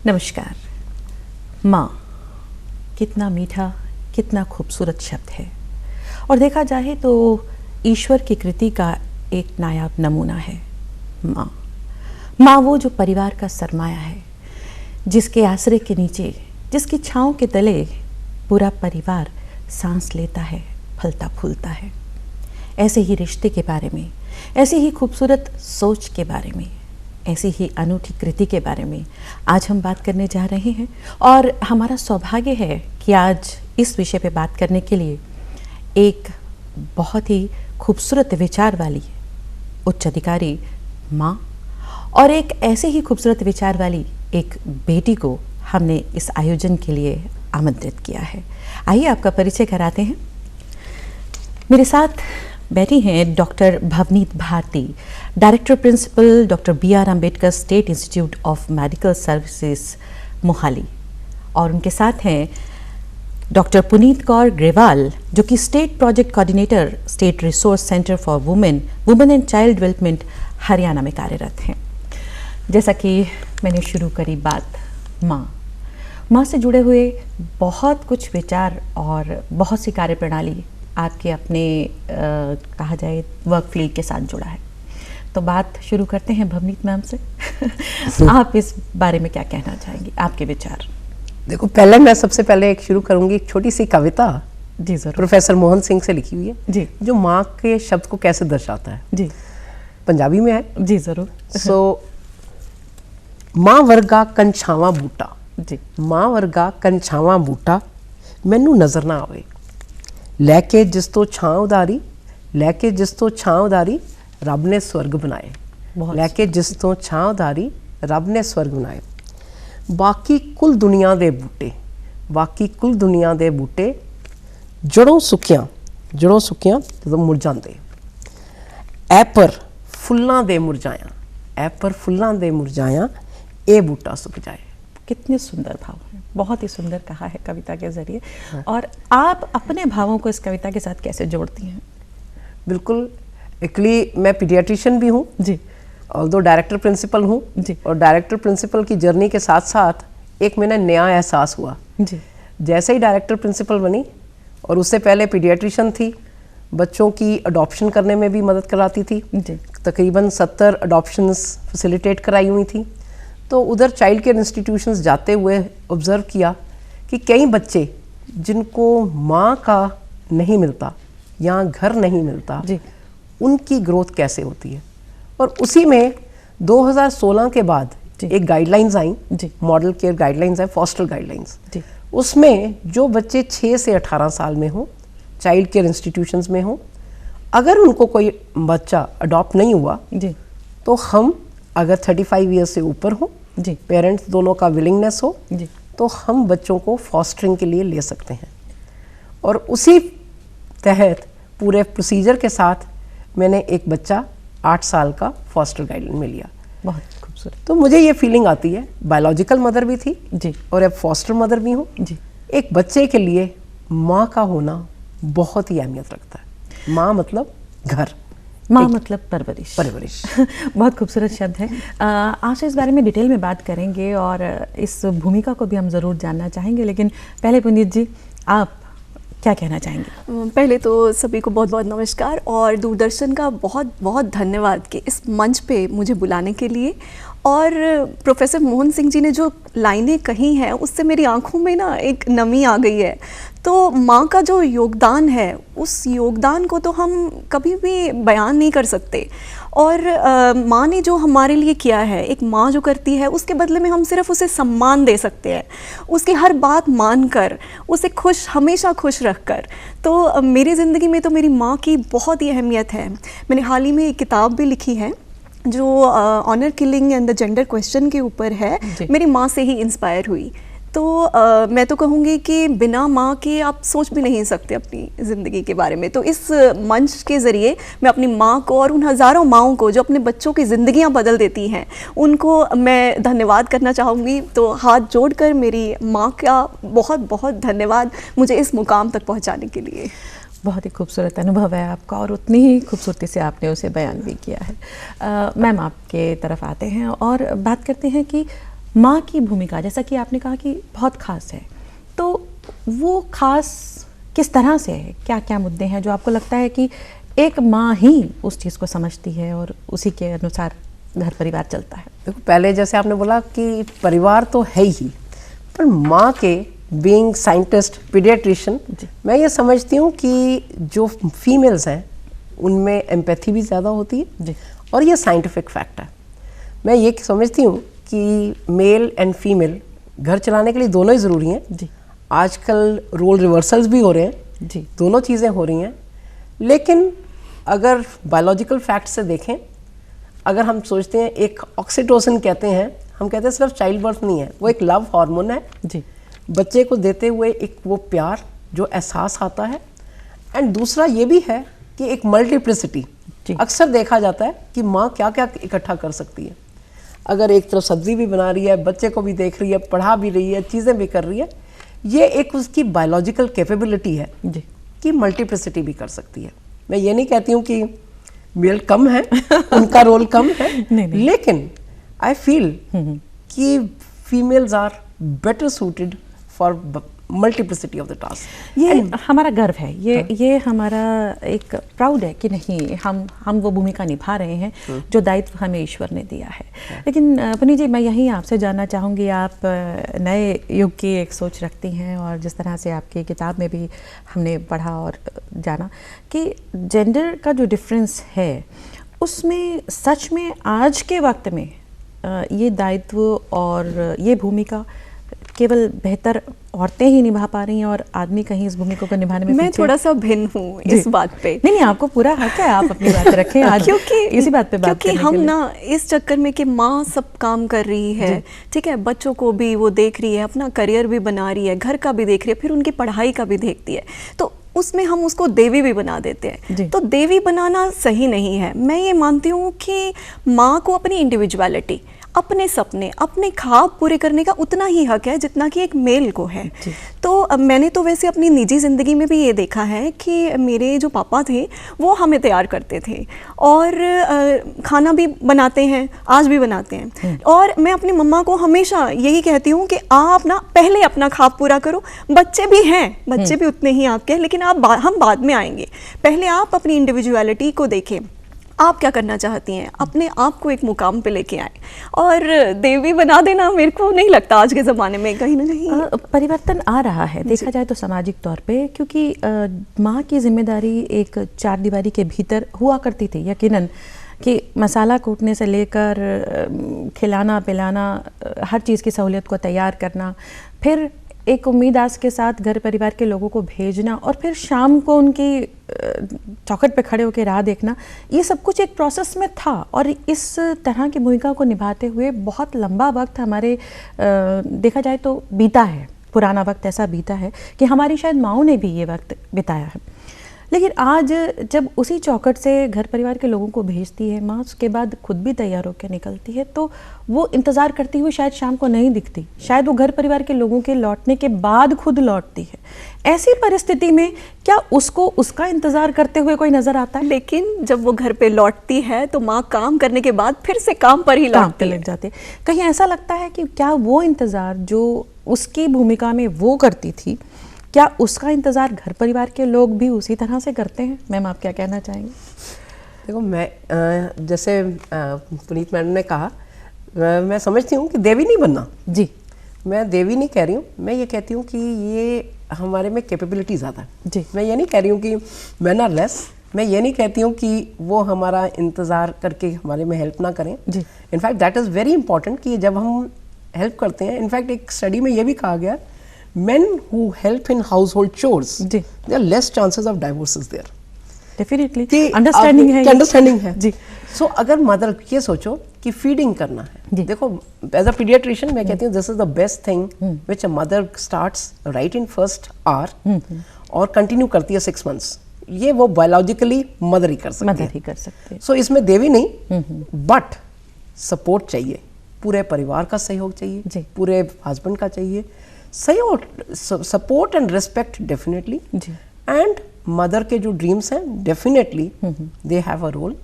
नमस्कार। माँ, कितना मीठा, कितना खूबसूरत शब्द है और देखा जाए तो ईश्वर की कृति का एक नायाब नमूना है माँ। माँ वो जो परिवार का सरमाया है, जिसके आश्रय के नीचे, जिसकी छाँव के तले पूरा परिवार सांस लेता है, फलता फूलता है। ऐसे ही रिश्ते के बारे में, ऐसी ही खूबसूरत सोच के बारे में, ऐसी ही अनूठी कृति के बारे में आज हम बात करने जा रहे हैं। और हमारा सौभाग्य है कि आज इस विषय पे बात करने के लिए एक बहुत ही खूबसूरत विचार वाली उच्च अधिकारी माँ और एक ऐसे ही खूबसूरत विचार वाली एक बेटी को हमने इस आयोजन के लिए आमंत्रित किया है। आइए आपका परिचय कराते हैं। मेरे साथ बैठी हैं doctor Bhavneet Bharti, director principal doctor B.R. Ambedkar state institute of medical services Mohali, और उनके साथ हैं डॉक्टर पुनीत कौर ग्रेवाल जो कि state project coordinator state resource centre for women and child development Haryana में कार्यरत हैं। जैसा कि मैंने शुरू करी बात माँ से जुड़े हुए बहुत कुछ विचार और बहुत सी कार्यप्रणाली आपके अपने कहा जाए वर्क फील्ड के साथ जुड़ा है। तो बात शुरू करते हैं भवनीत मैम से। आप इस बारे में क्या कहना चाहेंगी, आपके विचार? देखो, पहले मैं सबसे पहले एक शुरू करूंगी एक छोटी सी कविता जी जरूर, प्रोफेसर मोहन सिंह से लिखी हुई है जी, जो माँ के शब्द को कैसे दर्शाता है। जी पंजाबी में है जी जरूर। माँ वर्गा कंछावा बूटा, जी, माँ वर्गा कंछावा बूटा मैनू नजर ना आवे, लैके जिस तो छां उदारी, लैके जिस तो छां उदारी रब ने स्वर्ग बनाए, लैके जिस तो छां उदारी रब ने स्वर्ग बनाए। बाकी कुल दुनिया दे बूटे, बाकी कुल दुनिया दे बूटे जड़ों सुखियां जदों मुड़ जांदे, ऐ पर फुल्लां दे मुरझाया, ऐ पर फुल्लां दे मुरझाया ए बूटा सुख जाए। कितने सुंदर भाव हैं, बहुत ही सुंदर कहा है कविता के जरिए। और आप अपने भावों को इस कविता के साथ कैसे जोड़ती हैं? बिल्कुल, एक्चुअली मैं पीडियाट्रिशियन भी हूँ जी, ऑल्दो डायरेक्टर प्रिंसिपल हूँ जी, और डायरेक्टर प्रिंसिपल की जर्नी के साथ साथ एक मैंने नया एहसास हुआ। जी, जैसे ही डायरेक्टर प्रिंसिपल बनी और उससे पहले पीडियाट्रिशियन थी, बच्चों की अडॉप्शन करने में भी मदद कराती थी, जी, तकरीबन 70 अडॉप्शंस फैसिलिटेट कराई हुई थी। तो उधर चाइल्ड केयर इंस्टीट्यूशंस जाते हुए ऑब्ज़र्व किया कि कई बच्चे जिनको माँ का नहीं मिलता या घर नहीं मिलता, जी, उनकी ग्रोथ कैसे होती है। और उसी में 2016 के बाद एक गाइडलाइंस आई, मॉडल केयर गाइडलाइंस है, फॉस्टर गाइडलाइंस। उसमें जो बच्चे 6 से 18 साल में हों, चाइल्ड केयर इंस्टीट्यूशंस में हों, अगर उनको कोई बच्चा अडॉप्ट नहीं हुआ जी, तो हम अगर 35 ईयर्स से ऊपर हो, पेरेंट्स दोनों का विलिंगनेस हो, तो हम बच्चों को फॉस्टरिंग के लिए ले सकते हैं। और उसी तहत पूरे प्रोसीजर के साथ मैंने एक बच्चा 8 साल का फॉस्टर गाइडलाइन में लिया। बहुत खूबसूरत। तो मुझे ये फीलिंग आती है, बायोलॉजिकल मदर भी थी जी, और अब फॉस्टर मदर भी हूँ जी। एक बच्चे के लिए माँ का होना बहुत ही अहमियत रखता है। माँ मतलब घर, माँ मतलब परवरिश। बहुत खूबसूरत शब्द है। आज इस बारे में डिटेल में बात करेंगे और इस भूमिका को भी हम ज़रूर जानना चाहेंगे, लेकिन पहले पुनीत जी आप क्या कहना चाहेंगे? पहले तो सभी को बहुत बहुत नमस्कार और दूरदर्शन का बहुत बहुत धन्यवाद कि इस मंच पे मुझे बुलाने के लिए। और प्रोफेसर मोहन सिंह जी ने जो लाइनें कही हैं उससे मेरी आंखों में ना एक नमी आ गई है। तो माँ का जो योगदान है, उस योगदान को तो हम कभी भी बयान नहीं कर सकते। और माँ ने जो हमारे लिए किया है, एक माँ जो करती है उसके बदले में हम सिर्फ उसे सम्मान दे सकते हैं, उसकी हर बात मानकर, उसे खुश, हमेशा खुश रखकर। तो मेरी ज़िंदगी में तो मेरी माँ की बहुत ही अहमियत है। मैंने हाल ही में एक किताब भी लिखी है जो honour killing and the gender question के ऊपर है, मेरी माँ से ही इंस्पायर हुई। तो मैं तो कहूँगी कि बिना माँ के आप सोच भी नहीं सकते अपनी ज़िंदगी के बारे में। तो इस मंच के ज़रिए मैं अपनी माँ को और उन हज़ारों माँओं को जो अपने बच्चों की ज़िंदगियाँ बदल देती हैं, उनको मैं धन्यवाद करना चाहूँगी। तो हाथ जोड़कर मेरी माँ का बहुत बहुत धन्यवाद मुझे इस मुकाम तक पहुँचाने के लिए। बहुत ही खूबसूरत अनुभव है आपका और उतनी ही खूबसूरती से आपने उसे बयान भी किया है। मैम आपके तरफ आते हैं और बात करते हैं कि माँ की भूमिका, जैसा कि आपने कहा कि बहुत खास है, तो वो खास किस तरह से है? क्या क्या मुद्दे हैं जो आपको लगता है कि एक माँ ही उस चीज़ को समझती है और उसी के अनुसार घर परिवार चलता है? देखो, पहले जैसे आपने बोला कि परिवार तो है ही, पर माँ के बीइंग साइंटिस्ट, पीडियाट्रिशियन, मैं ये समझती हूँ कि जो फीमेल्स हैं उनमें एम्पैथी भी ज़्यादा होती है जी। और ये साइंटिफिक फैक्ट है। मैं ये समझती हूँ कि मेल एंड फीमेल घर चलाने के लिए दोनों ही ज़रूरी हैं जी। आजकल रोल रिवर्सल्स भी हो रहे हैं जी। दोनों चीज़ें हो रही हैं। लेकिन अगर बायोलॉजिकल फैक्ट से देखें, अगर हम सोचते हैं एक ऑक्सीटोसिन कहते हैं, हम कहते हैं सिर्फ चाइल्ड बर्थ नहीं है, वो एक लव हार्मोन है जी। बच्चे को देते हुए, एक वो प्यार जो एहसास आता है। एंड दूसरा ये भी है कि एक मल्टीप्लिसिटी, अक्सर देखा जाता है कि माँ क्या क्या इकट्ठा कर सकती है। अगर एक तरफ सब्जी भी बना रही है, बच्चे को भी देख रही है, पढ़ा भी रही है, चीज़ें भी कर रही है, ये एक उसकी बायोलॉजिकल कैपेबिलिटी है जी। कि मल्टीप्लिसिटी भी कर सकती है। मैं ये नहीं कहती हूँ कि मेल कम है उनका रोल कम है, नहीं। लेकिन आई फील कि females are better suited for multiplicity of the task. ये हमारा गर्व है, ये हमारा एक प्राउड है कि नहीं, हम वो भूमिका निभा रहे हैं जो दायित्व हमें ईश्वर ने दिया है। लेकिन पुनीत जी, मैं यहीं आपसे जानना चाहूँगी, आप नए युग की एक सोच रखती हैं और जिस तरह से आपकी किताब में भी हमने पढ़ा और जाना कि जेंडर का जो डिफरेंस है उसमें सच में आज के वक्त में ये दायित्व और ये भूमिका केवल बेहतर औरतें ही निभा पा रही हैं और आदमी कहीं इस भूमिका को निभाने में मैं पीछे? थोड़ा सा भिन्न हूँ इस बात पे। नहीं, आपको पूरा हक है, आप अपनी बात रखें आज क्योंकि इसी बात पे बात क्योंकि हम ना इस चक्कर में कि माँ सब काम कर रही है, ठीक है, बच्चों को भी वो देख रही है, अपना करियर भी बना रही है, घर का भी देख रही है, फिर उनकी पढ़ाई का भी देखती है, तो उसमें हम उसको देवी भी बना देते हैं। तो देवी बनाना सही नहीं है। मैं ये मानती हूँ कि माँ को अपनी इंडिविजुअलिटी, अपने सपने, अपने ख्वाब पूरे करने का उतना ही हक है जितना कि एक मेल को है। तो मैंने तो वैसे अपनी निजी ज़िंदगी में भी ये देखा है कि मेरे जो पापा थे वो हमें तैयार करते थे और खाना भी बनाते हैं, आज भी बनाते हैं। और मैं अपनी मम्मा को हमेशा यही कहती हूँ कि आप ना पहले अपना ख्वाब पूरा करो, बच्चे भी हैं, बच्चे भी उतने ही आपके हैं, लेकिन हम बाद में आएंगे, पहले आप अपनी इंडिविजुअलिटी को देखें, आप क्या करना चाहती हैं, अपने आप को एक मुकाम पे लेके आए। और देवी बना देना मेरे को नहीं लगता आज के ज़माने में कहीं ना कहीं परिवर्तन आ रहा है, देखा जाए तो सामाजिक तौर पे, क्योंकि माँ की जिम्मेदारी एक चार दीवारी के भीतर हुआ करती थी यकीनन, कि मसाला कूटने से लेकर खिलाना पिलाना, हर चीज़ की सहूलियत को तैयार करना, फिर एक उम्मीद आस के साथ घर परिवार के लोगों को भेजना और फिर शाम को उनकी चौखट पे खड़े होकर राह देखना, ये सब कुछ एक प्रोसेस में था। और इस तरह की भूमिका को निभाते हुए बहुत लंबा वक्त हमारे देखा जाए तो बीता है, पुराना वक्त ऐसा बीता है कि हमारी शायद माँओं ने भी ये वक्त बिताया है। लेकिन आज जब उसी चौखट से घर परिवार के लोगों को भेजती है माँ, उसके बाद खुद भी तैयार होकर निकलती है, तो वो इंतज़ार करती हुई शायद शाम को नहीं दिखती, शायद वो घर परिवार के लोगों के लौटने के बाद खुद लौटती है। ऐसी परिस्थिति में क्या उसको उसका इंतज़ार करते हुए कोई नज़र आता है? लेकिन जब वो घर पे लौटती है तो माँ काम करने के बाद फिर से काम पर ही लग जाती है। कहीं ऐसा लगता है कि क्या वो इंतज़ार जो उसकी भूमिका में वो करती थी, क्या उसका इंतज़ार घर परिवार के लोग भी उसी तरह से करते हैं? मैम, आप क्या कहना चाहेंगे? देखो, मैं जैसे पुनीत मैडम ने कहा, मैं समझती हूँ कि देवी नहीं बनना। जी, मैं देवी नहीं कह रही हूँ, मैं ये कहती हूँ कि ये हमारे में कैपेबिलिटी ज़्यादा है। जी, मैं ये नहीं कह रही हूँ कि मैन आर लेस, मैं ये नहीं कहती हूँ कि वो हमारा इंतज़ार करके हमारे में हेल्प ना करें। जी, in fact that is very important कि जब हम हेल्प करते हैं, इनफैक्ट एक स्टडी में ये भी कहा गया, men who help in household chores, there are less chances of divorces there. Definitely, understanding है, understanding है जी। So अगर मदर ये सोचो कि फीडिंग करना है, देखो एज अ पीडियाट्रिशियन मैं कहती हूँ this is the best thing which a mother starts right in first hour और कंटिन्यू करती है 6 months। ये वो बायोलॉजिकली मदर ही कर सकती है। सो इसमें देवी नहीं, बट सपोर्ट चाहिए, पूरे परिवार का सहयोग चाहिए, पूरे हस्बैंड का चाहिए सहयोग, support and respect definitely. And mother के जो ड्रीम्स हैं definitely they have a role,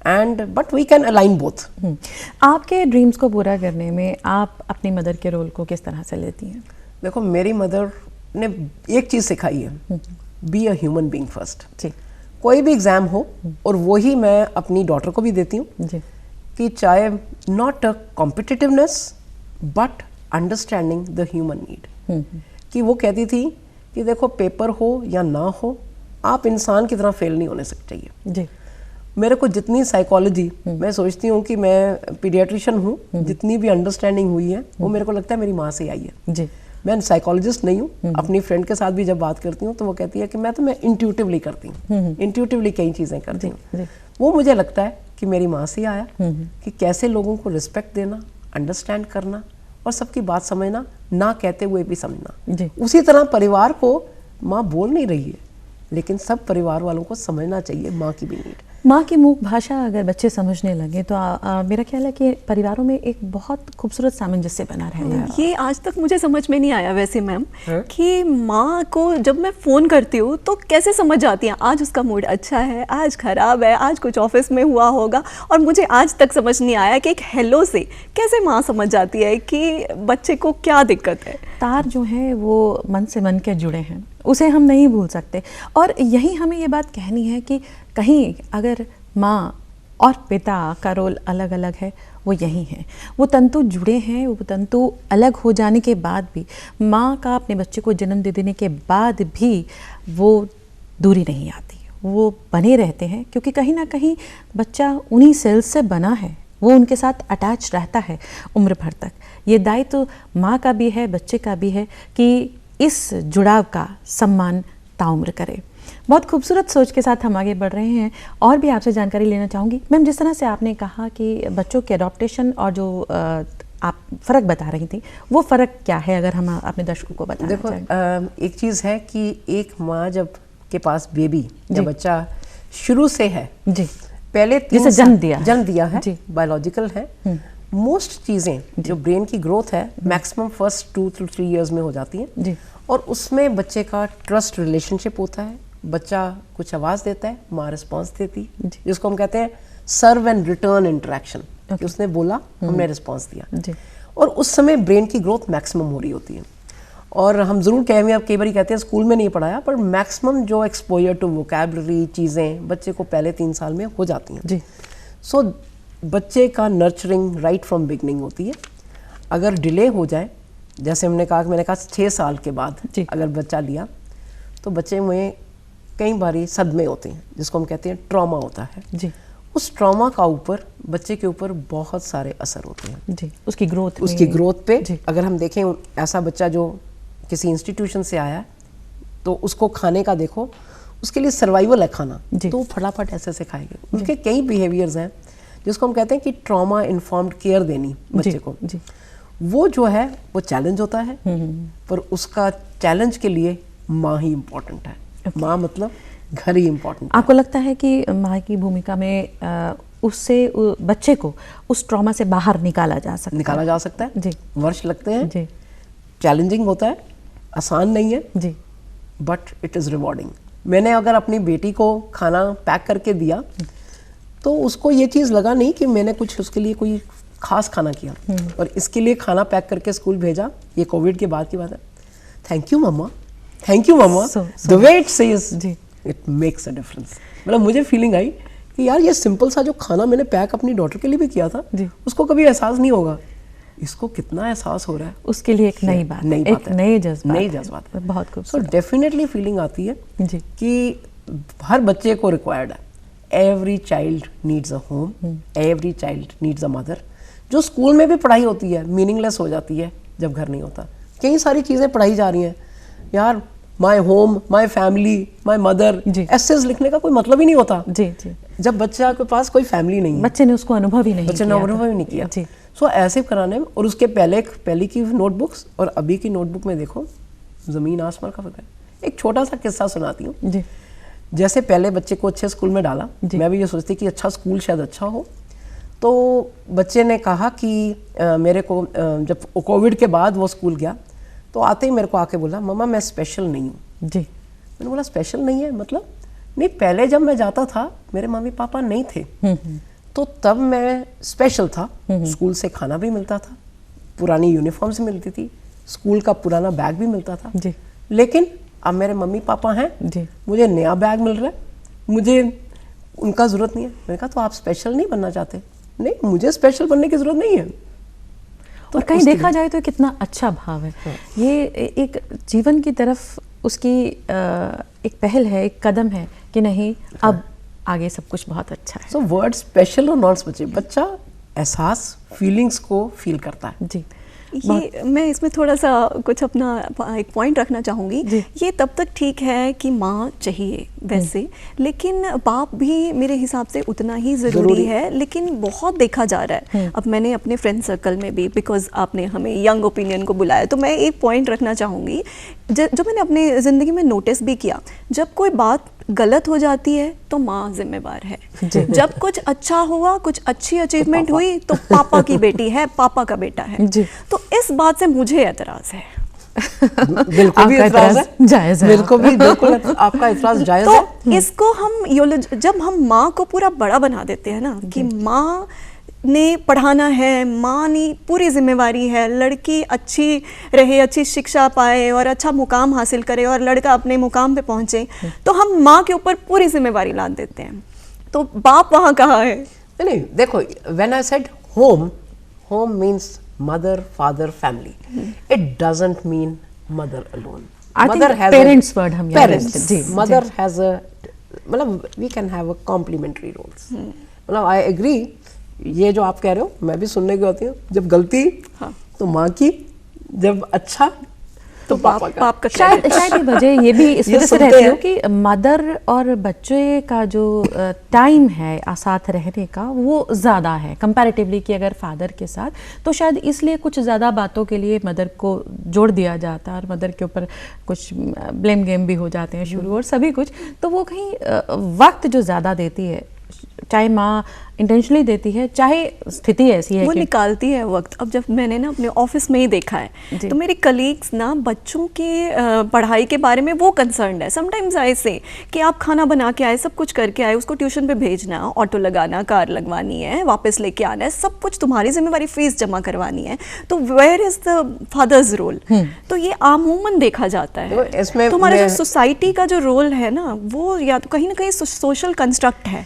and but we can align both. आपके ड्रीम्स को पूरा करने में आप अपनी मदर के रोल को किस तरह से लेती हैं? देखो, मेरी मदर ने एक चीज़ सिखाई है, be a human being first. जी कोई भी एग्ज़ाम हो, और वही मैं अपनी डॉटर को भी देती हूँ जी कि चाहे not a competitiveness but understanding the human need. कि वो कहती थी कि देखो, पेपर हो या ना हो, आप इंसान की तरह फेल नहीं होने सकते चाहिए। जी मेरे को जितनी साइकोलॉजी, मैं सोचती हूँ कि मैं पीडियाट्रिशियन हूँ, जितनी भी अंडरस्टैंडिंग हुई है वो मेरे को लगता है मेरी माँ से आई है। जी मैं साइकोलॉजिस्ट नहीं हूँ। अपनी फ्रेंड के साथ भी जब बात करती हूँ तो वो कहती है कि मैं इंट्यूटिवली करती हूँ, इंट्यूटिवली कई चीज़ें करती हूँ। वो मुझे लगता है कि मेरी माँ से आया कि कैसे लोगों को रिस्पेक्ट देना, अंडरस्टैंड करना और सबकी बात समझना, ना कहते हुए भी समझना। उसी तरह परिवार को माँ बोल नहीं रही है, लेकिन सब परिवार वालों को समझना चाहिए माँ की भी नीड। माँ की मूक भाषा अगर बच्चे समझने लगे तो मेरा ख्याल है कि परिवारों में एक बहुत खूबसूरत सामंजस्य बना रहता है। ये आज तक मुझे समझ में नहीं आया वैसे मैम, कि माँ को जब मैं फ़ोन करती हूँ तो कैसे समझ जाती हैं आज उसका मूड अच्छा है, आज ख़राब है, आज कुछ ऑफिस में हुआ होगा। और मुझे आज तक समझ नहीं आया कि एक हेलो से कैसे माँ समझ जाती है कि बच्चे को क्या दिक्कत है। तार जो हैं वो मन से मन के जुड़े हैं, उसे हम नहीं भूल सकते। और यही हमें ये बात कहनी है कि कहीं अगर माँ और पिता का रोल अलग अलग है, वो यही है, वो तंतु जुड़े हैं। वो तंतु अलग हो जाने के बाद भी, माँ का अपने बच्चे को जन्म दे देने के बाद भी वो दूरी नहीं आती, वो बने रहते हैं। क्योंकि कहीं ना कहीं बच्चा उन्हीं सेल्स से बना है, वो उनके साथ अटैच रहता है उम्र भर तक। ये दायित्व माँ का भी है, बच्चे का भी है कि इस जुड़ाव का सम्मान ताउम्र करे। बहुत खूबसूरत सोच के साथ हम आगे बढ़ रहे हैं और भी आपसे जानकारी लेना चाहूँगी। मैम, जिस तरह से आपने कहा कि बच्चों के अडॉप्टेशन और जो आप फ़र्क बता रही थी, वो फ़र्क क्या है अगर हम अपने दर्शकों को बताना देखो, चाहें? एक चीज़ है कि एक माँ जब के पास बेबी या बच्चा शुरू से है, जी, पहले जैसे जन्म दिया है, बायोलॉजिकल है, मोस्ट चीज़ें जो ब्रेन की ग्रोथ है मैक्सिमम फर्स्ट 2 to 3 years में हो जाती हैं। और उसमें बच्चे का ट्रस्ट रिलेशनशिप होता है। बच्चा कुछ आवाज़ देता है, माँ रिस्पॉन्स देती, जिसको हम कहते हैं सर्व एंड रिटर्न इंटरेक्शन, कि उसने बोला, हमने रिस्पॉन्स दिया। और उस समय ब्रेन की ग्रोथ मैक्सिमम हो रही होती है। और हम ज़रूर कहेंगे, अब कई बार कहते हैं स्कूल में नहीं पढ़ाया, पर मैक्सिमम जो एक्सपोजर टू वोकैबलरी चीज़ें बच्चे को पहले 3 साल में हो जाती हैं। सो बच्चे का नर्चरिंग राइट फ्रॉम बिगनिंग होती है। अगर डिले हो जाए, जैसे मैंने कहा 6 साल के बाद अगर बच्चा लिया, तो बच्चे में कई बारी सदमे होते हैं, जिसको हम कहते हैं ट्रॉमा होता है। उस ट्रॉमा का ऊपर बच्चे के ऊपर बहुत सारे असर होते हैं उसकी ग्रोथ पे। अगर हम देखें, ऐसा बच्चा जो किसी इंस्टीट्यूशन से आया है, तो उसको खाने का देखो, उसके लिए सर्वाइवल है खाना, तो वो फटाफट ऐसे से खाएंगे। उसके कई बिहेवियर्स हैं जिसको हम कहते हैं कि ट्रॉमा इन्फॉर्म्ड केयर देनी बच्चे को। वो जो है वो चैलेंज होता है, पर उसका चैलेंज के लिए माँ ही इम्पोर्टेंट है। माँ मतलब घर ही इम्पोर्टेंट है। आपको लगता है कि माँ की भूमिका में उससे बच्चे को उस ट्रॉमा से बाहर निकाला जा सकता है? वर्ष लगते हैं, चैलेंजिंग होता है, आसान नहीं है, बट इट इज़ रिवॉर्डिंग। मैंने अगर अपनी बेटी को खाना पैक करके दिया, तो उसको ये चीज़ लगा नहीं कि मैंने कुछ उसके लिए कोई खास खाना किया और इसके लिए खाना पैक करके स्कूल भेजा। ये कोविड के बाद की बात है। Thank you mama, the way it says it makes a difference. मतलब मुझे फीलिंग आई कि यार, ये सिंपल सा जो खाना मैंने पैक अपनी डॉटर के लिए भी किया था, उसको कभी एहसास नहीं होगा, इसको कितना एहसास हो रहा है। उसके लिए एक नई बात, एक नए जज्बात है। बहुत खूबसूरत। सो डेफिनेटली फीलिंग आती है कि हर बच्चे को रिक्वायर्ड है। Every child needs a home, every child needs a mother. जो स्कूल में भी पढ़ाई होती है मीनिंगलेस हो जाती है जब घर नहीं होता। कई सारी चीज़ें पढ़ाई जा रही हैं यार, my home, my family, my mother, essays लिखने का कोई मतलब ही नहीं होता जब बच्चा के पास कोई फैमिली नहीं है। बच्चे ने उसको अनुभव ही नहीं किया। सो ऐसे कराने में, और उसके पहले की नोटबुक्स और अभी की नोटबुक में देखो, ज़मीन आसमान का फर्क है। एक छोटा सा किस्सा सुनाती हूँ। जैसे पहले बच्चे को अच्छे स्कूल में डाला, मैं भी ये सोचती कि अच्छा स्कूल शायद अच्छा हो, तो बच्चे ने कहा कि मेरे को जब कोविड के बाद वो स्कूल गया, तो आते ही मेरे को आके बोला, मम्मा मैं स्पेशल नहीं हूँ। मैंने बोला स्पेशल नहीं है मतलब? नहीं, पहले जब मैं जाता था मेरे मम्मी पापा नहीं थे, तो तब मैं स्पेशल था, स्कूल से खाना भी मिलता था, पुरानी यूनिफॉर्म्स मिलती थी, स्कूल का पुराना बैग भी मिलता था जी। लेकिन अब मेरे मम्मी पापा हैं जी। मुझे नया बैग मिल रहा है, मुझे उनका ज़रूरत नहीं है। मैंने कहा तो आप स्पेशल नहीं बनना चाहते? नहीं, मुझे स्पेशल बनने की ज़रूरत नहीं है। तो और कहीं देखा जाए तो कितना अच्छा भाव है ये, एक जीवन की तरफ उसकी एक पहल है, एक कदम है कि नहीं अब आगे सब कुछ बहुत अच्छा है। सो वर्ड स्पेशल और नॉन स्पेशल, बच्चा एहसास फीलिंग्स को फील करता है। जी। ये मैं इसमें थोड़ा सा कुछ अपना एक पॉइंट रखना चाहूँगी। ये तब तक ठीक है कि माँ चाहिए वैसे, लेकिन बाप भी मेरे हिसाब से उतना ही ज़रूरी है। लेकिन बहुत देखा जा रहा है, अब मैंने अपने फ्रेंड सर्कल में भी, बिकॉज आपने हमें यंग ओपिनियन को बुलाया, तो मैं एक पॉइंट रखना चाहूँगी जो मैंने अपनी ज़िंदगी में नोटिस भी किया। जब कोई बात गलत हो जाती है तो माँ जिम्मेवार है, जब कुछ अच्छा हुआ, कुछ अच्छी अचीवमेंट हुई तो पापा की बेटी है, पापा का बेटा है। तो इस बात से मुझे एतराज़ है। बिल्कुल भी एतराज़ है, जायज़ है। बिल्कुल आपका एतराज़ जायज़ है। तो इसको हम जब हम माँ को पूरा बड़ा बना देते हैं ना कि माँ ने पढ़ाना है, माँ ने पूरी जिम्मेवारी है, लड़की अच्छी रहे, अच्छी शिक्षा पाए और अच्छा मुकाम हासिल करे और लड़का अपने मुकाम पे पहुँचे, तो हम माँ के ऊपर पूरी जिम्मेवारी लाद देते हैं। तो बाप वहाँ कहाँ है? नहीं, देखो, when I said home, home means mother, father, family. It doesn't mean mother alone. Mother has parents word हम parents. Mother has a, मतलब we can have a complementary roles. मतलब I agree, ये जो आप कह रहे हो मैं भी सुनने की होती हूँ, जब गलती तो माँ की, जब अच्छा तो पाप का। शायद ये वजह ये भी इस वजह से रहती है कि मदर और बच्चे का जो टाइम है साथ रहने का वो ज़्यादा है कंपैरेटिवली कि अगर फादर के साथ, तो शायद इसलिए कुछ ज़्यादा बातों के लिए मदर को जोड़ दिया जाता है और मदर के ऊपर कुछ ब्लेम गेम भी हो जाते हैं शुरू और सभी कुछ। तो वो कहीं वक्त जो ज़्यादा देती है, चाहे माँ इंटेंशनली देती है, चाहे स्थिति ऐसी है वो निकालती है वक्त। अब जब मैंने ना अपने ऑफिस में ही देखा है तो मेरे कलीग्स ना बच्चों के पढ़ाई के बारे में वो कंसर्न है। समटाइम्स ऐसे कि आप खाना बना के आए, सब कुछ करके आए, उसको ट्यूशन पे भेजना, ऑटो लगाना, कार लगवानी है, वापस लेके आना है, सब कुछ तुम्हारी जिम्मेवारी, फीस जमा करवानी है, तो where is the father's role? तो ये आमूमन देखा जाता है। तो हमारा जो सोसाइटी का जो रोल है ना, वो या तो कहीं ना कहीं सोशल कंस्ट्रक्ट है।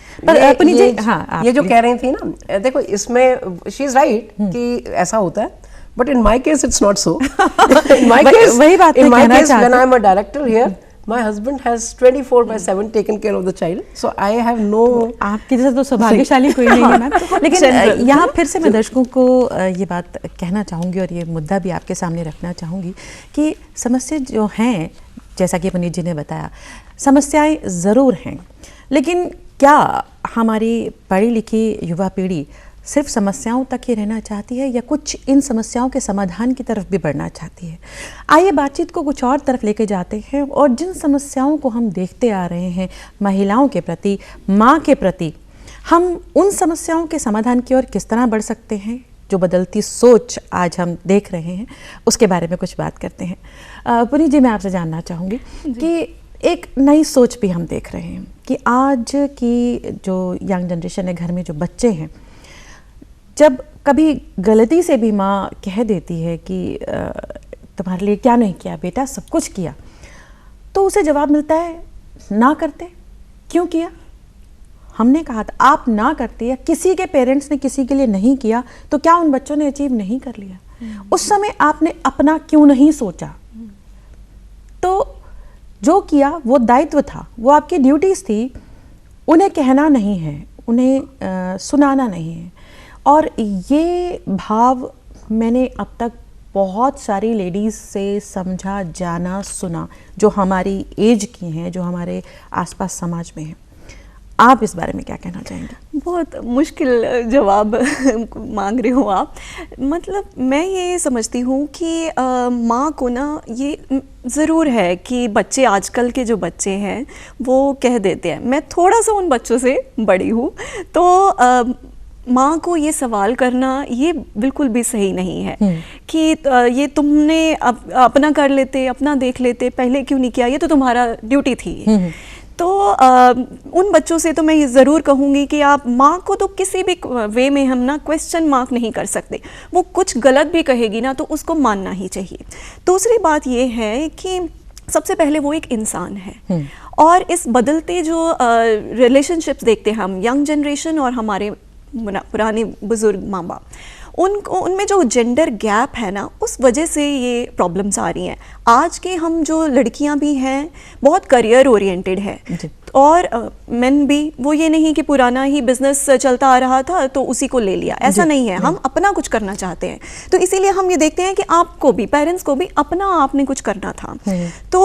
ये जो कह रही थी ना, देखो इसमें शी इज राइट कि ऐसा होता है, but in my case it's not so. In my case, वही बात मैं कहना चाहती हूं, when I am a director here, my husband has 24/7 taken care of the child, so I have no। आपकी जैसा तो सौभाग्यशाली कोई नहीं है मैम। लेकिन यहाँ फिर से मैं दर्शकों को ये बात कहना चाहूँगी और ये मुद्दा भी आपके सामने रखना चाहूँगी कि समस्या जो हैं, जैसा कि पुनीत जी ने बताया, समस्याएं ज़रूर हैं, लेकिन क्या हमारी पढ़ी लिखी युवा पीढ़ी सिर्फ समस्याओं तक ही रहना चाहती है या कुछ इन समस्याओं के समाधान की तरफ भी बढ़ना चाहती है? आइए बातचीत को कुछ और तरफ लेके जाते हैं और जिन समस्याओं को हम देखते आ रहे हैं महिलाओं के प्रति, माँ के प्रति, हम उन समस्याओं के समाधान की ओर किस तरह बढ़ सकते हैं, जो बदलती सोच आज हम देख रहे हैं, उसके बारे में कुछ बात करते हैं। पुनीत जी, मैं आपसे जानना चाहूँगी कि एक नई सोच भी हम देख रहे हैं कि आज की जो यंग जनरेशन है, घर में जो बच्चे हैं, जब कभी गलती से भी माँ कह देती है कि तुम्हारे लिए क्या नहीं किया बेटा, सब कुछ किया, तो उसे जवाब मिलता है ना करते। क्यों किया? हमने कहा था। आप ना करते या किसी के पेरेंट्स ने किसी के लिए नहीं किया तो क्या उन बच्चों ने अचीव नहीं कर लिया? उस समय आपने अपना क्यों नहीं सोचा? तो जो किया वो दायित्व था, वो आपकी ड्यूटीज़ थी, उन्हें कहना नहीं है, उन्हें सुनाना नहीं है। और ये भाव मैंने अब तक बहुत सारी लेडीज़ से समझा, जाना, सुना, जो हमारी एज की हैं, जो हमारे आसपास समाज में हैं। आप इस बारे में क्या कहना चाहेंगे? बहुत मुश्किल जवाब मांग रहे हो आप। मतलब मैं ये समझती हूँ कि माँ को ना ये ज़रूर है कि बच्चे, आजकल के जो बच्चे हैं वो कह देते हैं, मैं थोड़ा सा उन बच्चों से बड़ी हूँ, तो माँ को ये सवाल करना ये बिल्कुल भी सही नहीं है कि ये तुमने अपना कर लेते, अपना देख लेते, पहले क्यों नहीं किया, ये तो तुम्हारा ड्यूटी थी। तो उन बच्चों से तो मैं ये ज़रूर कहूँगी कि आप माँ को तो किसी भी वे में हम ना क्वेश्चन मार्क नहीं कर सकते, वो कुछ गलत भी कहेगी ना तो उसको मानना ही चाहिए। दूसरी बात ये है कि सबसे पहले वो एक इंसान है और इस बदलते जो रिलेशनशिप्स देखते हैं हम, यंग जनरेशन और हमारे पुराने बुजुर्ग माँ बाप, उनमें जो जेंडर गैप है ना, उस वजह से ये प्रॉब्लम्स आ रही हैं। आज के हम जो लड़कियां भी हैं बहुत करियर ओरिएंटेड है और मेन भी, वो ये नहीं कि पुराना ही बिजनेस चलता आ रहा था तो उसी को ले लिया, ऐसा नहीं है। हम अपना कुछ करना चाहते हैं, तो इसीलिए हम ये देखते हैं कि आपको भी, पेरेंट्स को भी अपना आपने कुछ करना था। तो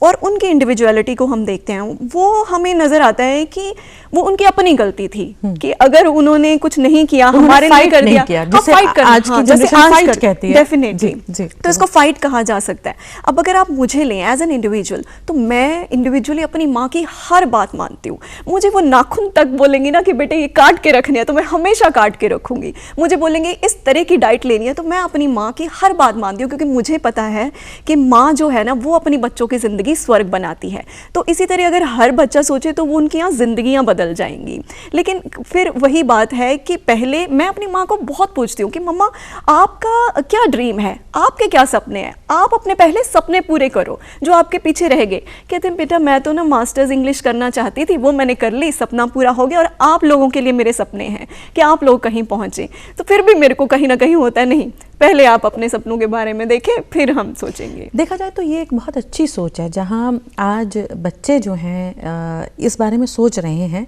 और उनकी इंडिविजुअलिटी को हम देखते हैं, वो हमें नजर आता है कि वो उनकी अपनी गलती थी कि अगर उन्होंने कुछ नहीं किया, हमारे लिए कर दिया, जैसे फाइट करना, आज की जनरेशन फाइट कहती है, डेफिनेटली। तो इसको फाइट कहा जा सकता है। अब अगर आप मुझे लें एज एन इंडिविजुअल, तो मैं इंडिविजुअली अपनी माँ की हर बात मानती हूँ। मुझे वो नाखून तक बोलेंगी ना कि बेटे ये काट के रखने हैं, तो मैं हमेशा काट के रखूंगी। मुझे बोलेंगे इस तरह की डाइट लेनी है, तो मैं अपनी माँ की हर बात मानती हूँ, क्योंकि मुझे पता है कि माँ जो है ना, वो अपनी बच्चों की जिंदगी स्वर्ग बनाती है। तो इसी तरह अगर हर बच्चा सोचे तो वो उनकी यहाँ जिंदगियां बदल जाएंगी। लेकिन फिर वही बात है कि पहले मैं अपनी माँ को बहुत पूछती हूँ कि मम्मा आपका क्या ड्रीम है, आपके क्या सपने हैं, आप अपने पहले सपने पूरे करो जो आपके पीछे रह गए। कहते हैं बेटा मैं तो ना मास्टर्स इंग्लिश करना चाहती थी, वो मैंने कर ली, सपना पूरा हो गया, और आप लोगों के लिए मेरे सपने हैं कि आप लोग कहीं पहुंचे। तो फिर भी मेरे को कहीं ना कहीं होता है, नहीं पहले आप अपने सपनों के बारे में देखें फिर हम सोचेंगे। देखा जाए तो ये एक बहुत अच्छी सोच है, जहाँ आज बच्चे जो हैं इस बारे में सोच रहे हैं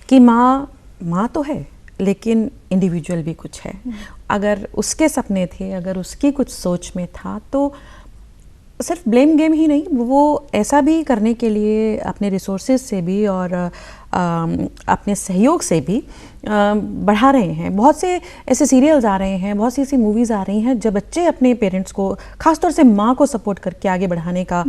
कि माँ तो है लेकिन इंडिविजुअल भी कुछ है। अगर उसके सपने थे, अगर उसकी कुछ सोच में था, तो सिर्फ ब्लेम गेम ही नहीं, वो ऐसा भी करने के लिए अपने रिसोर्सेज से भी और अपने सहयोग से भी बढ़ा रहे हैं। बहुत से ऐसे सीरियल्स आ रहे हैं, बहुत सी ऐसी मूवीज़ आ रही हैं जब बच्चे अपने पेरेंट्स को, खासतौर से माँ को सपोर्ट करके आगे बढ़ाने का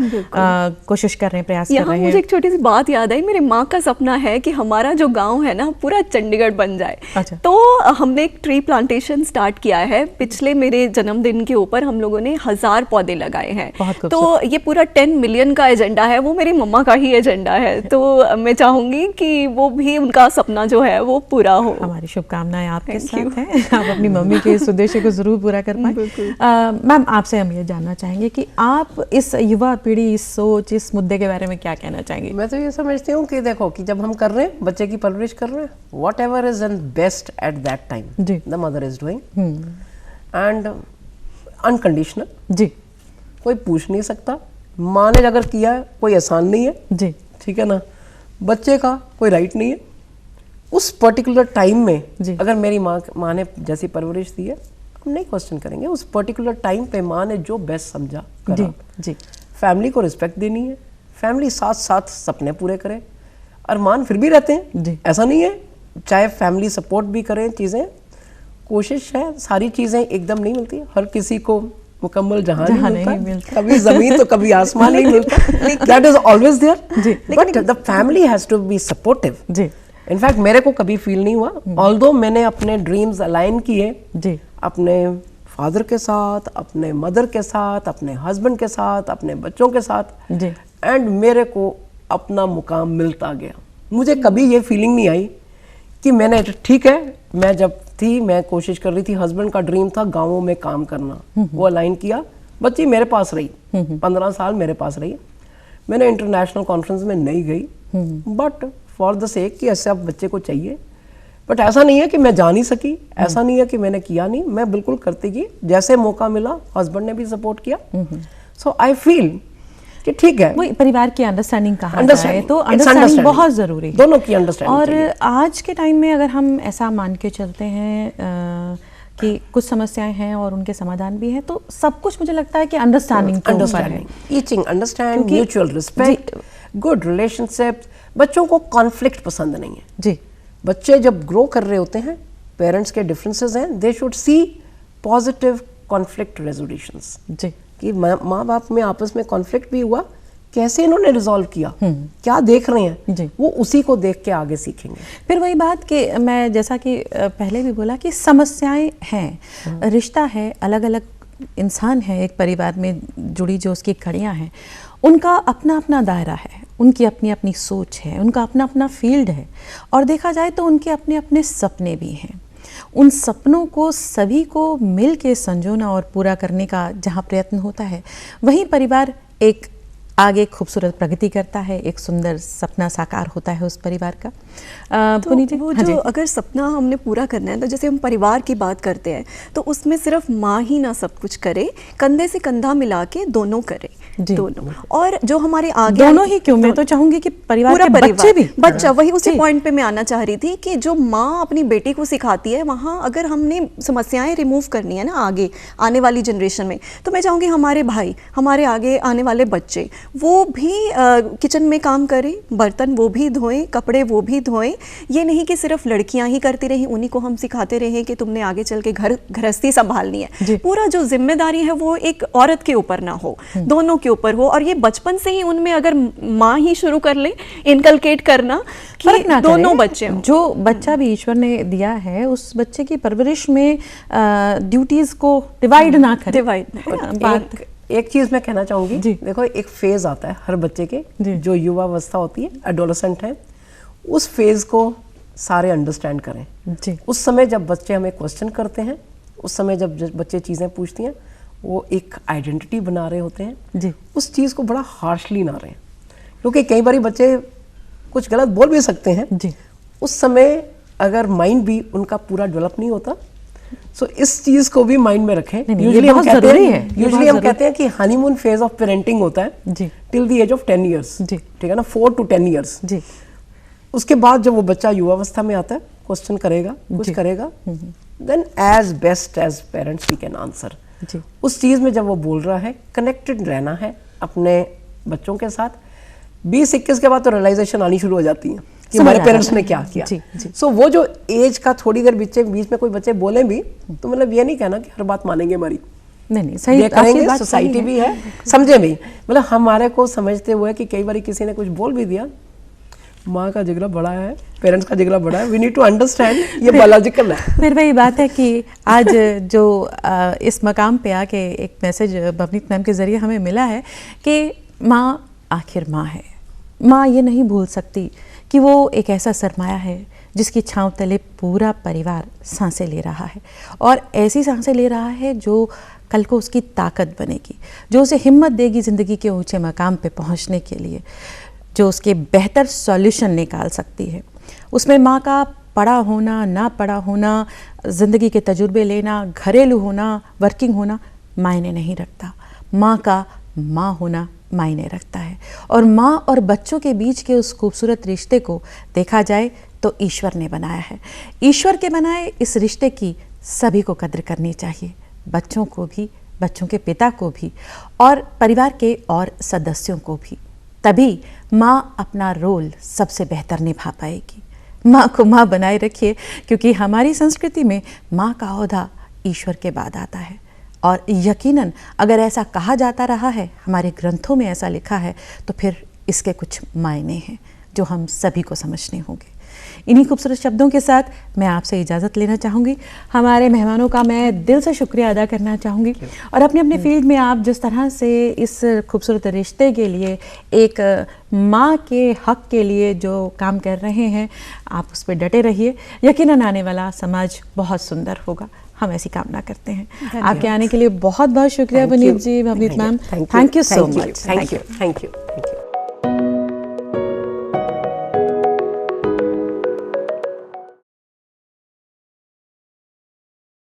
कोशिश कर रहे हैं, प्रयास कर रहे हैं। मुझे एक छोटी सी बात याद आई, मेरे माँ का सपना है कि हमारा जो गांव है ना पूरा चंडीगढ़ बन जाए। अच्छा। तो हमने एक ट्री प्लांटेशन स्टार्ट किया है। पिछले मेरे जन्मदिन के ऊपर हम लोगों ने 1000 पौधे लगाए हैं। तो ये पूरा 10 मिलियन का एजेंडा है, वो मेरी मम्मा का ही एजेंडा है। तो मैं चाहूंगी कि वो भी, उनका सपना जो है वो पूरा हो। हमारी शुभकामनाएं आपके साथ हैं, आप अपनी मम्मी के इस उद्देश्य को जरूर पूरा कर पाएं। मैम, आपसे हम ये जानना चाहेंगे कि आप इस युवा पीढ़ी, इस सोच, इस मुद्दे के बारे में क्या कहना चाहेंगे? मैं तो ये समझती हूँ कि देखो कि जब हम कर रहे हैं, बच्चे की परवरिश कर रहे हैं, whatever is an best at that time the mother is doing, and unconditional. जी, कोई पूछ नहीं सकता, माँ ने अगर किया कोई एहसान नहीं है। जी, ठीक है ना, बच्चे का कोई राइट नहीं है उस पर्टिकुलर टाइम में। अगर मेरी माँ ने जैसी परवरिश दी है, हम नहीं क्वेश्चन करेंगे। उस पर्टिकुलर टाइम पे माँ ने जो बेस्ट समझा करा। जी। फैमिली को रिस्पेक्ट देनी है, फैमिली साथ साथ सपने पूरे करे। अरमान फिर भी रहते हैं जी। ऐसा नहीं है, चाहे फैमिली सपोर्ट भी करें, चीज़ें कोशिश है, सारी चीज़ें एकदम नहीं मिलती। हर किसी को मुकम्मल जहां नहीं मिलता। कभी जमीन तो कभी आसमान नहीं मिलता। That is always there, but the family has to be supportive. जी, इनफैक्ट मेरे को कभी फील नहीं हुआ, ऑल्दो मैंने अपने ड्रीम्स अलाइन किए जी, अपने फादर के साथ, अपने मदर के साथ, अपने हस्बैंड के साथ, अपने बच्चों के साथ जी, एंड मेरे को अपना मुकाम मिलता गया। मुझे कभी ये फीलिंग नहीं आई कि मैंने, ठीक है, मैं जब थी मैं कोशिश कर रही थी, हस्बैंड का ड्रीम था गाँवों में काम करना, वो अलाइन किया, बच्ची मेरे पास रही, 15 साल मेरे पास रही। मैंने इंटरनेशनल कॉन्फ्रेंस में नहीं गई, बट फॉर द सेक कि ऐसे अब बच्चे को चाहिए। बट ऐसा नहीं है कि मैं जा नहीं सकी, ऐसा नहीं है कि मैंने किया नहीं, मैं बिल्कुल करती गई, जैसे मौका मिला हस्बैंड ने भी सपोर्ट किया। सो आई फील कि ठीक है, वही परिवार की अंडरस्टैंडिंग कहा जाए तो अंडरस्टैंडिंग बहुत जरूरी है, दोनों की अंडरस्टैंडिंग। और आज के टाइम में अगर हम ऐसा मान के चलते हैं कि कुछ समस्याएं हैं और उनके समाधान भी हैं, तो सब कुछ मुझे लगता है कि अंडरस्टैंडिंग के ऊपर है। Itching understand, mutual respect, good relationship. बच्चों को कॉन्फ्लिक्ट पसंद नहीं है जी। बच्चे जब ग्रो कर रहे होते हैं, पेरेंट्स के डिफरेंसेस हैं, they should see positive conflict resolutions जी, कि माँ बाप में आपस में कॉन्फ्लिक्ट भी हुआ, कैसे इन्होंने रिजॉल्व किया, क्या देख रहे हैं जी, वो उसी को देख के आगे सीखेंगे। फिर वही बात कि मैं जैसा कि पहले भी बोला कि समस्याएं हैं, रिश्ता है, अलग अलग इंसान है एक परिवार में जुड़ी जो उसकी कड़ियाँ हैं, उनका अपना अपना दायरा है उनकी अपनी अपनी सोच है, उनका अपना अपना फील्ड है, और देखा जाए तो उनके अपने अपने सपने भी हैं। उन सपनों को सभी को मिल के संजोना और पूरा करने का जहाँ प्रयत्न होता है, वहीं परिवार एक आगे खूबसूरत प्रगति करता है, एक सुंदर सपना साकार होता है उस परिवार का। पुनीत जी, वो हाँ जो जी। अगर सपना हमने पूरा करना है, तो जैसे हम परिवार की बात करते हैं तो उसमें सिर्फ माँ ही ना सब कुछ करे, कंधे से कंधा मिला के दोनों करे, जी। दोनों। और जो हमारे आगे दोनों ही क्यों, मैं तो चाहूंगी कि परिवार पूरा के परिवार, बच्चे भी, बच्चा, वही उसी जी। पॉइंट पे मैं आना चाह रही थी कि जो माँ अपनी बेटी को सिखाती है, वहाँ अगर हमने समस्याएं रिमूव करनी है ना आगे आने वाली जनरेशन में, तो मैं चाहूँगी हमारे भाई, हमारे आगे आने वाले बच्चे, वो भी किचन में काम करें, बर्तन वो भी धोएं, कपड़े वो भी धोएं। ये नहीं कि सिर्फ लड़कियां ही करती रहीं, उन्हीं को हम सिखाते रहें कि तुमने आगे चल के घर गृहस्थी संभालनी है। पूरा जो जिम्मेदारी है वो एक औरत के ऊपर ना हो, दोनों के ऊपर हो। और ये बचपन से ही उनमें अगर माँ ही शुरू कर ले इनकलकेट करना कि दोनों बच्चे हों। जो बच्चा भी ईश्वर ने दिया है, उस बच्चे की परवरिश में ड्यूटीज को डिवाइड ना करें। एक चीज मैं कहना चाहूंगी, देखो एक फेज आता है हर बच्चे के, जो युवा अवस्था होती है, एडोलेसेंट है, उस फेज को सारे अंडरस्टैंड करें जी। उस समय जब बच्चे हमें क्वेश्चन करते हैं, उस समय जब बच्चे चीजें पूछती हैं, वो एक आइडेंटिटी बना रहे होते हैं जी। उस चीज को बड़ा हार्शली ना रहे, क्योंकि कई बार बच्चे कुछ गलत बोल भी सकते हैं जी। उस समय अगर माइंड भी उनका पूरा डेवलप नहीं होता, सो इस चीज को भी माइंड में रखें। यूजुअली हम कहते हैं कि हनीमून फेज ऑफ पेरेंटिंग होता है till the age of 10 years, ठीक है ना, 4 to 10 इयर्स जी। उसके बाद जब वो बच्चा युवावस्था में आता है, क्वेश्चन करेगा, कुछ करेगा, then as best as parents we can answer. उस चीज में जब वो बोल रहा है, कनेक्टेड रहना है अपने बच्चों के साथ। 20-21 के बाद तो रियलाइजेशन आनी शुरू हो जाती है कि हमारे पेरेंट्स ने क्या किया। सो वो जो एज का थोड़ी देर बीच में कोई बच्चे बोले भी, तो मतलब ये नहीं कहना कि हर बात मानेंगे हमारी, नहीं सही करेंगे, सोसाइटी भी है, समझे भी, मतलब हमारे को समझते हुए कि कई बार किसी ने कुछ बोल भी दिया, माँ का जिगरा बड़ा है, पेरेंट्स का जिगरा बड़ा है, वी नीड टू अंडरस्टैंड, ये बायोलॉजिकल है। फिर वही बात है कि आज जो इस मकाम पे आके एक मैसेज बवनीत मैम के जरिए हमें मिला है कि माँ आखिर माँ है। माँ ये नहीं भूल सकती कि वो एक ऐसा सरमाया है जिसकी छांव तले पूरा परिवार सांसें ले रहा है, और ऐसी सांसें ले रहा है जो कल को उसकी ताकत बनेगी, जो उसे हिम्मत देगी ज़िंदगी के ऊंचे मकाम पे पहुंचने के लिए, जो उसके बेहतर सॉल्यूशन निकाल सकती है। उसमें माँ का पढ़ा होना, ना पढ़ा होना, ज़िंदगी के तजुर्बे लेना, घरेलू होना, वर्किंग होना मायने नहीं रखता। माँ का माँ होना मायने रखता है। और माँ और बच्चों के बीच के उस खूबसूरत रिश्ते को देखा जाए तो ईश्वर ने बनाया है। ईश्वर के बनाए इस रिश्ते की सभी को कद्र करनी चाहिए, बच्चों को भी, बच्चों के पिता को भी, और परिवार के और सदस्यों को भी। तभी माँ अपना रोल सबसे बेहतर निभा पाएगी। माँ को माँ बनाए रखिए, क्योंकि हमारी संस्कृति में माँ का ओहदा ईश्वर के बाद आता है। और यकीनन अगर ऐसा कहा जाता रहा है, हमारे ग्रंथों में ऐसा लिखा है, तो फिर इसके कुछ मायने हैं जो हम सभी को समझने होंगे। इन्हीं खूबसूरत शब्दों के साथ मैं आपसे इजाज़त लेना चाहूँगी। हमारे मेहमानों का मैं दिल से शुक्रिया अदा करना चाहूँगी, और अपने अपने फील्ड में आप जिस तरह से इस खूबसूरत रिश्ते के लिए, एक माँ के हक के लिए जो काम कर रहे हैं, आप उस पर डटे रहिए। यकीनन आने वाला समाज बहुत सुंदर होगा, हम ऐसी कामना करते हैं। आपके आने के लिए बहुत बहुत शुक्रिया Bavneet ji, Bavneet ma'am, thank you so much. Thank you.